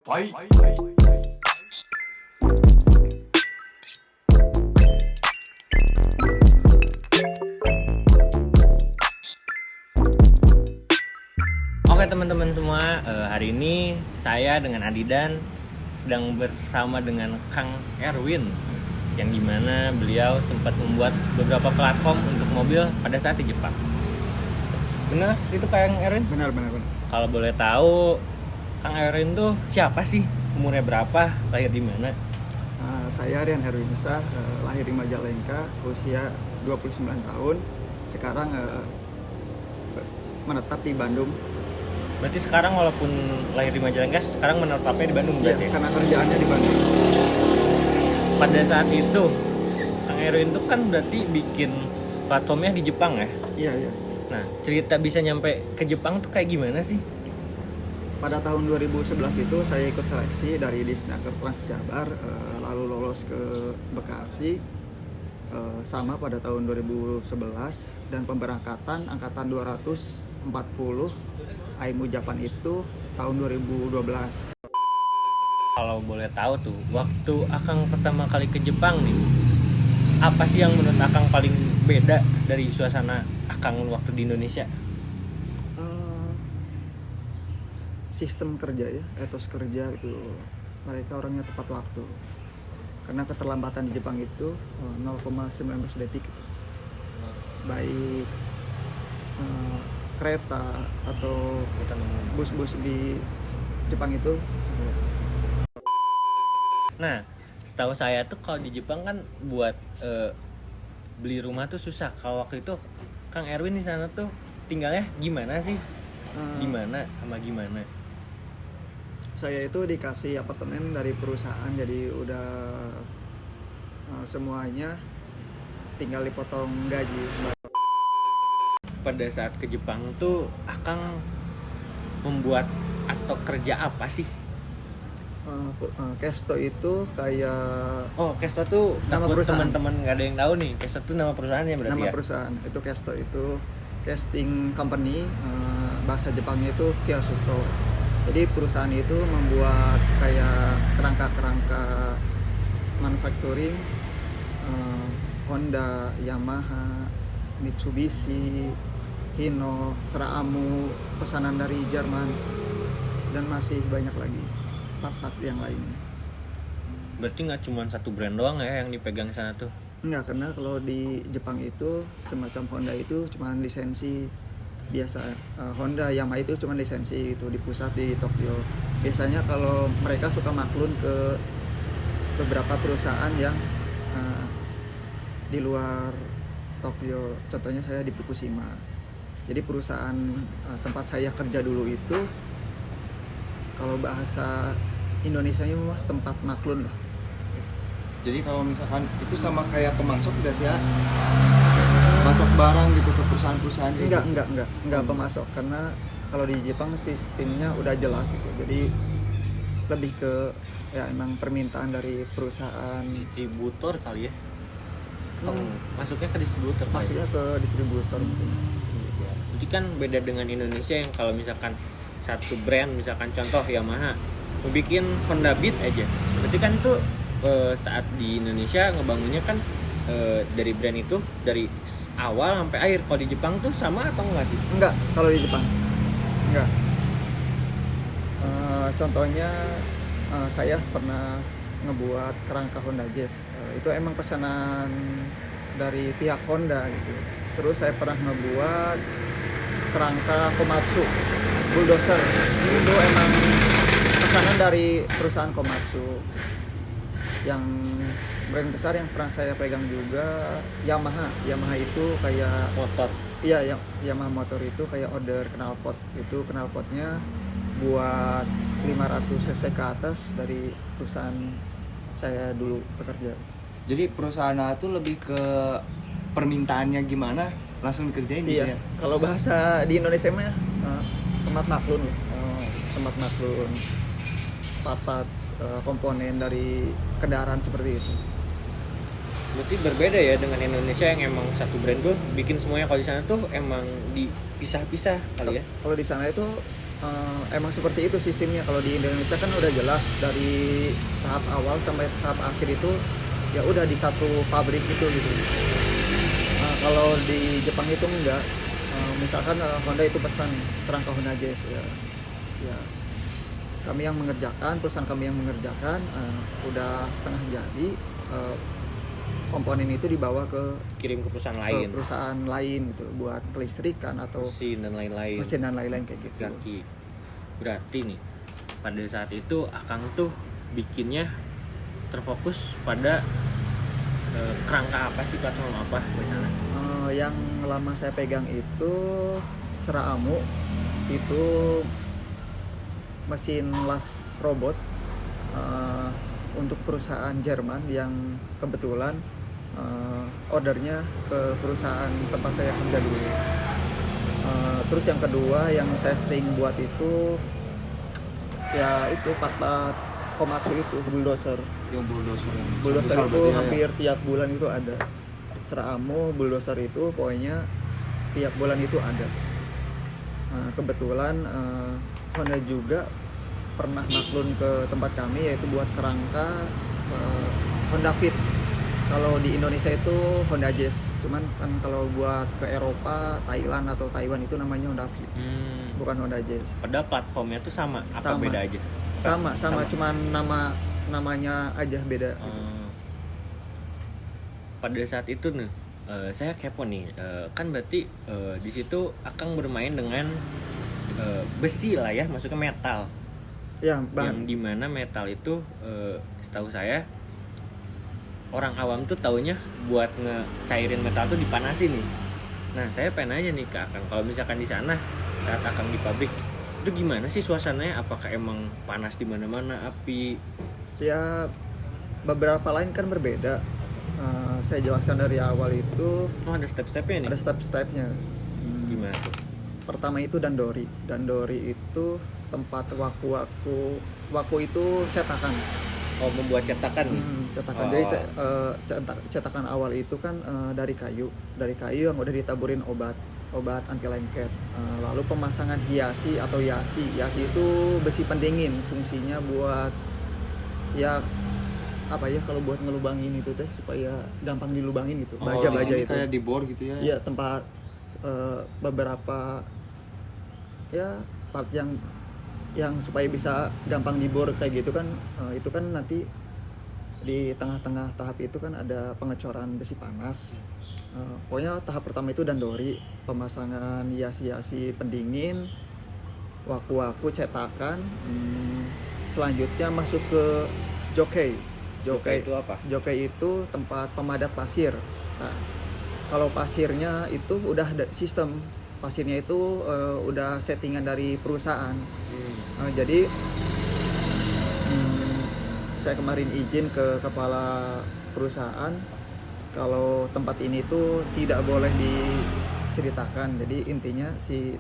Fight. Oke teman-teman semua, hari ini saya dengan Adidan sedang bersama dengan Kang Erwin, yang dimana beliau sempat membuat beberapa platform untuk mobil pada saat di Jepang. Benar itu Kang Erwin? Benar. Kalau boleh tahu, Kang Erwin tuh siapa sih? Umurnya berapa? Lahir di mana? Saya Rian Herwinsyah, lahir di Majalengka, usia 29 tahun. Sekarang menetap di Bandung. Berarti sekarang walaupun lahir di Majalengka, sekarang menetapnya di Bandung Ya, berarti ya? karena kerjaannya di Bandung. Pada saat itu, Kang Erwin tuh kan berarti bikin platformnya di Jepang ya? Iya. Nah, cerita bisa nyampe ke Jepang tuh kayak gimana sih? Pada tahun 2011 itu saya ikut seleksi dari Disnaker Transjabar, lalu lolos ke Bekasi. Sama pada tahun 2011, dan pemberangkatan angkatan 240 AIMU Japan itu tahun 2012. Kalau boleh tahu tuh, waktu Akang pertama kali ke Jepang nih, apa sih yang menurut Akang paling beda dari suasana Akang waktu di Indonesia? Sistem kerja ya, etos kerja itu, mereka orangnya tepat waktu. Karena keterlambatan di Jepang itu 0,19 detik itu. Baik kereta atau bus-bus di Jepang itu. Nah, setahu saya tuh kalau di Jepang kan buat beli rumah tuh susah. Kalau waktu itu Kang Erwin di sana tuh tinggalnya gimana sih? Di mana sama gimana? Saya itu dikasih apartemen dari perusahaan, jadi udah semuanya tinggal dipotong gaji. Pada saat ke Jepang tuh Akang membuat atau kerja apa sih? Kesto itu kayak Oh, Kesto tuh nama buat perusahaan. teman-teman nggak ada yang tahu nih. Kesto tuh nama perusahaannya berarti nama ya? perusahaan. Itu Kesto itu casting company, bahasa Jepangnya itu Kyasuto. Jadi perusahaan itu membuat kayak kerangka manufacturing, Honda, Yamaha, Mitsubishi, Hino, Seraamu, pesanan dari Jerman, dan masih banyak lagi part-part yang lainnya. Berarti nggak cuma satu brand doang ya yang dipegang sana tuh? Enggak, karena kalau di Jepang itu semacam Honda itu cuma lisensi biasa. Honda, Yamaha itu cuma lisensi itu di pusat di Tokyo. Biasanya kalau mereka suka maklun ke beberapa perusahaan yang di luar Tokyo. Contohnya saya di Fukushima. Jadi perusahaan tempat saya kerja dulu itu, kalau bahasa Indonesianya mah tempat maklun lah. Jadi kalau misalkan itu sama kayak pemasok udah sih ya, masuk barang gitu ke perusahaan-perusahaan gitu. Enggak pemasok, karena kalau di Jepang sistemnya udah jelas gitu. Jadi lebih ke ya emang permintaan dari perusahaan. Distributor kali ya? Masuknya ke distributor kali ya? Masuknya ke distributor mungkin. Gitu. Jadi kan beda dengan Indonesia yang kalau misalkan satu brand, misalkan contoh Yamaha mau bikin Honda Beat aja, berarti kan itu saat di Indonesia ngebangunnya kan dari brand itu dari awal sampai akhir. Kalau di Jepang tuh sama atau enggak sih? Enggak, kalau di Jepang enggak. Contohnya saya pernah ngebuat kerangka Honda Jazz. Itu emang pesanan dari pihak Honda gitu. Terus saya pernah ngebuat kerangka Komatsu bulldozer. Itu emang pesanan dari perusahaan Komatsu. Yang brand besar yang pernah saya pegang juga Yamaha. Yamaha itu kayak Motor. iya, Yamaha motor itu kayak order knalpot. Itu knalpotnya buat 500 cc ke atas dari perusahaan saya dulu bekerja. Jadi perusahaan itu lebih ke permintaannya gimana langsung dikerjain gitu Iya, ya. kalau bahasa di Indonesia mah tempat maklun. Tempat maklun part-part komponen dari kendaraan seperti itu. Berarti berbeda ya dengan Indonesia yang emang satu brand tuh bikin semuanya. Kalau di sana tuh emang dipisah-pisah kali ya? Kalau di sana itu emang seperti itu sistemnya. Kalau di Indonesia kan udah jelas dari tahap awal sampai tahap akhir itu ya udah di satu pabrik itu gitu. Kalau di Jepang itu enggak. Misalkan Honda itu pesan kerangka Honda Jazz ya kami yang mengerjakan, perusahaan kami yang mengerjakan, udah setengah jadi, komponen itu dibawa kirim ke perusahaan ke lain, perusahaan lain gitu buat kelistrikan atau mesin dan lain-lain kayak gitu. kaki. Berarti nih pada saat itu Akang tuh bikinnya terfokus pada kerangka apa sih, platform apa misalnya? Yang lama saya pegang itu Seraamu, itu mesin las robot untuk perusahaan Jerman yang kebetulan ordernya ke perusahaan tempat saya kerja dulu. Terus yang kedua yang saya sering buat itu ya itu part-part Komatsu itu bulldozer. Yang Bulldozer besar itu berarti ya. hampir tiap bulan itu ada. Seraamu bulldozer itu pokoknya tiap bulan itu ada. Kebetulan Honda juga pernah maklun ke tempat kami yaitu buat kerangka Honda Fit. Kalau di Indonesia itu Honda Jazz, cuman kan kalau buat ke Eropa, Thailand atau Taiwan itu namanya Honda Fit, bukan Honda Jazz. Padahal platformnya tuh sama, apa Sama. beda aja? Sama, cuman namanya aja beda. Gitu. Pada saat itu nih, saya kepo nih, kan berarti di situ Akang bermain dengan besi lah ya, maksudnya metal. Ya, Yang dimana metal itu, setahu saya orang awam tuh taunya buat ngecairin metal tuh dipanasin nih. Nah, saya pengen nanya nih ke Akang, kalau misalkan di sana saat Akang di pabrik itu gimana sih suasananya? Apakah emang panas di mana-mana, api? Ya beberapa lain kan berbeda. Saya jelaskan dari awal itu Oh, ada step-stepnya nih. ada step-stepnya. Gimana tuh? Pertama itu dandori. Dandori itu tempat waku itu cetakan. Oh, membuat cetakan nih. Cetakan. Oh. Jadi cetakan awal itu kan dari kayu yang udah ditaburin obat anti lengket. Lalu pemasangan hiasi atau yasi itu besi pendingin, fungsinya buat ya apa ya, kalau buat ngelubangin itu teh supaya gampang dilubangin gitu. Baja Ini itu. kayak di bor gitu ya. Iya, tempat beberapa ya part yang supaya bisa gampang dibor kayak gitu kan, itu kan nanti di tengah-tengah tahap itu kan ada pengecoran besi panas. Pokoknya tahap pertama itu dandori, pemasangan hiasi pendingin, waku cetakan. Selanjutnya masuk ke jockey. Jockey itu apa? Jockey itu tempat pemadat pasir. Nah, kalau pasirnya itu udah ada sistem pasirnya itu udah settingan dari perusahaan. Jadi saya kemarin izin ke kepala perusahaan kalau tempat ini tuh tidak boleh diceritakan. Jadi intinya si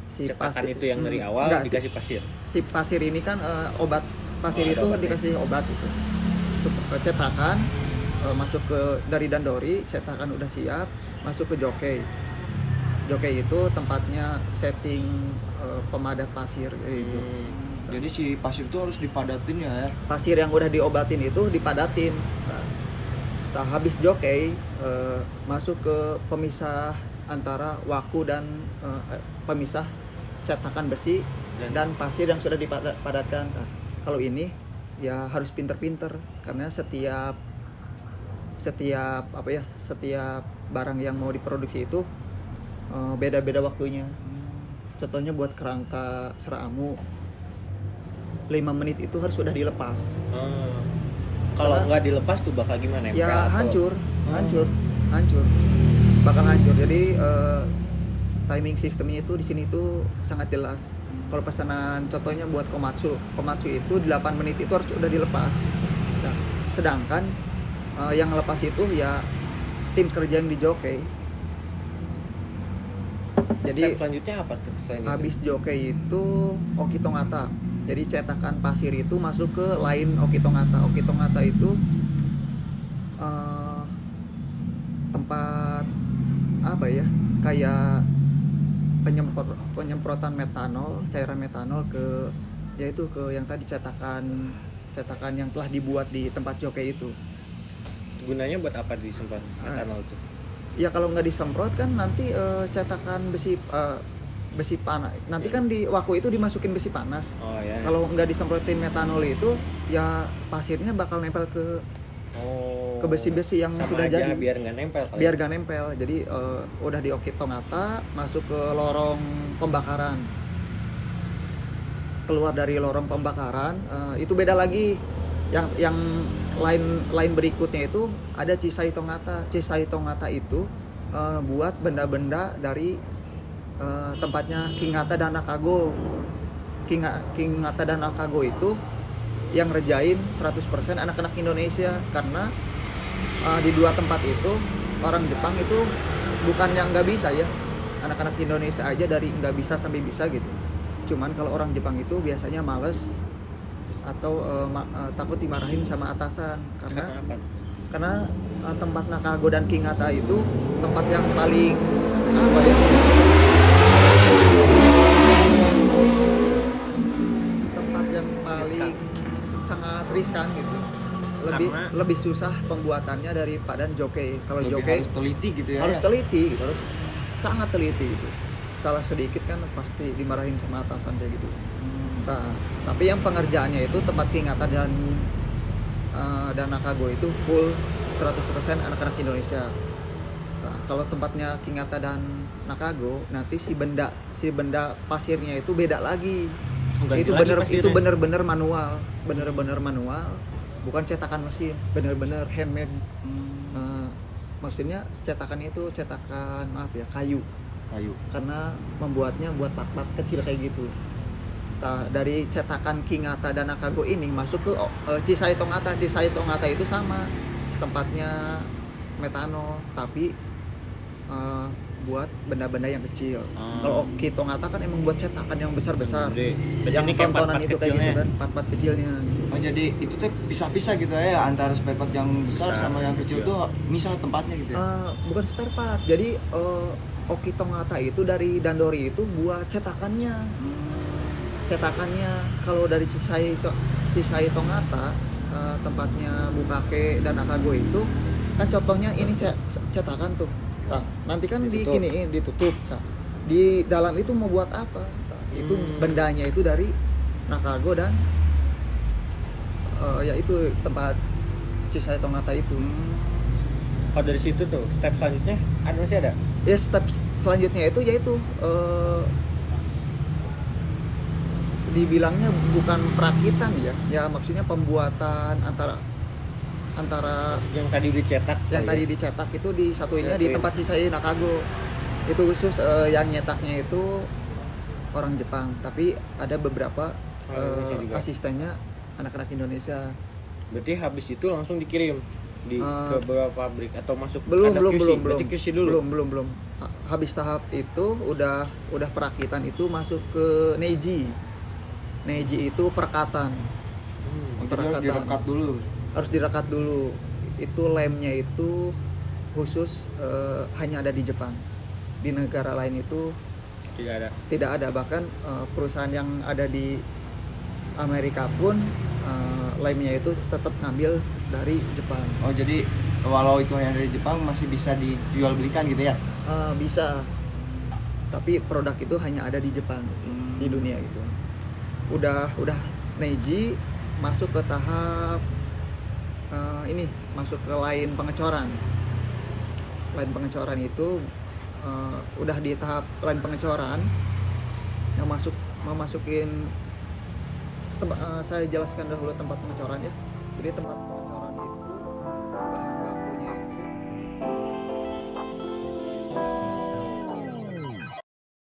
Cetakan pasir itu yang dari awal enggak, dikasih pasir. si pasir ini kan obat pasir itu obatnya. dikasih obat itu. Cetakan masuk ke dari dandori, cetakan udah siap, masuk ke jockey. Jockey itu tempatnya setting pemadat pasir gitu. Jadi si pasir itu harus dipadatin ya. Pasir yang udah diobatin itu dipadatin. Nah, habis jockey masuk ke pemisah antara waku dan pemisah cetakan besi dan pasir yang sudah dipadatkan. Nah, kalau ini ya harus pinter-pinter karena setiap barang yang mau diproduksi itu beda-beda waktunya. Contohnya buat kerangka Seraamu 5 menit itu harus sudah dilepas. Kalau nggak dilepas tuh bakal gimana Ya hancur. Bakal hancur. Jadi timing sistemnya itu di sini itu sangat jelas. Kalau pesanan contohnya buat Komatsu itu 8 menit itu harus sudah dilepas. Nah, sedangkan yang lepas itu ya tim kerja yang di jockey. Jadi step selanjutnya apa tuh? habis jockey itu Okitongata. Jadi cetakan pasir itu masuk ke line Okitongata. Okitongata itu tempat apa ya? Kayak penyemprotan metanol, cairan metanol ke yaitu ke yang tadi cetakan yang telah dibuat di tempat jockey itu. Gunanya buat apa disemprot metanol itu? Ya kalau nggak disemprot kan nanti cetakan besi panas. Nanti kan di waku itu dimasukin besi panas. Oh ya. Kalau nggak disemprotin metanol itu, ya pasirnya bakal nempel ke besi-besi yang sama sudah aja, jadi. biar nggak nempel kali. Biar nggak nempel. Jadi udah diokitongata, masuk ke lorong pembakaran. Keluar dari lorong pembakaran, itu beda lagi. Yang lain berikutnya itu ada Chisaitongata. Chisaitongata itu buat benda-benda dari tempatnya King Ngata dan Nakago. King Ngata dan Nakago itu yang ngerjain 100% anak-anak Indonesia, karena di dua tempat itu orang Jepang itu bukan yang nggak bisa ya, anak-anak Indonesia aja dari nggak bisa sampai bisa gitu. Cuman kalau orang Jepang itu biasanya males atau takut dimarahin sama atasan karena tempat Nakago dan King Ngata itu tempat yang paling apa ya, tempat yang paling sangat riskan gitu. Lebih susah pembuatannya daripada jockey. Kalau jockey harus teliti gitu ya. Harus teliti gitu, harus sangat teliti gitu. Salah sedikit kan pasti dimarahin sama atasan kayak gitu. Nah, tapi yang pengerjaannya itu tempat King Ngata dan Nakago itu full 100% anak-anak Indonesia. Nah, kalau tempatnya King Ngata dan Nakago, nanti si benda pasirnya itu beda lagi. Itu bener-bener manual, bukan cetakan mesin, bener-bener handmade. Maksudnya cetakannya itu cetakan kayu. Karena membuatnya buat part-part kecil kayak gitu. Nah, dari cetakan King Ngata dan Nakago ini masuk ke Chisaitongata. Chisaitongata itu sama, tempatnya metanol, tapi buat benda-benda yang kecil. Kalau Okitongata kan emang buat cetakan yang besar-besar, yang tontonan itu kayak gitu kan, part-part kecilnya. Oh jadi itu tuh pisah-pisah gitu ya, antara spare part yang besar sama yang kecil tuh misal tempatnya gitu ya? Bukan spare part, jadi Okitongata itu dari Dandori itu buat cetakannya. Kalau dari Chisaitongata, tempatnya Bukake dan Nakago itu kan contohnya ini cetakan tuh. Nah, nanti kan ditutup. Nah, di dalam itu mau buat apa? Nah, itu bendanya itu dari Nakago dan yaitu tempat Chisaitongata itu. Kalau dari situ tuh step selanjutnya masih ada? Ya step selanjutnya itu yaitu dibilangnya bukan perakitan ya maksudnya pembuatan antara yang tadi dicetak. Tadi dicetak itu disatuinnya di tempat Chisai Nakago. Itu khusus yang nyetaknya itu orang Jepang, tapi ada beberapa asistennya anak-anak Indonesia. Berarti habis itu langsung dikirim ke beberapa pabrik atau masuk belum. QC dulu. Belum. Habis tahap itu udah perakitan itu masuk ke Neji itu perekatan. Harus direkat dulu. Itu lemnya itu khusus hanya ada di Jepang. Di negara lain itu tidak ada. Bahkan perusahaan yang ada di Amerika pun lemnya itu tetap ngambil dari Jepang. Oh jadi walau itu hanya dari Jepang masih bisa dijual belikan gitu ya? Bisa. Tapi produk itu hanya ada di Jepang, di dunia itu. Udah Neji masuk ke tahap masuk ke line pengecoran. Line pengecoran itu udah di tahap line pengecoran yang memasukin saya jelaskan dahulu tempat pengecoran ya. Jadi tempat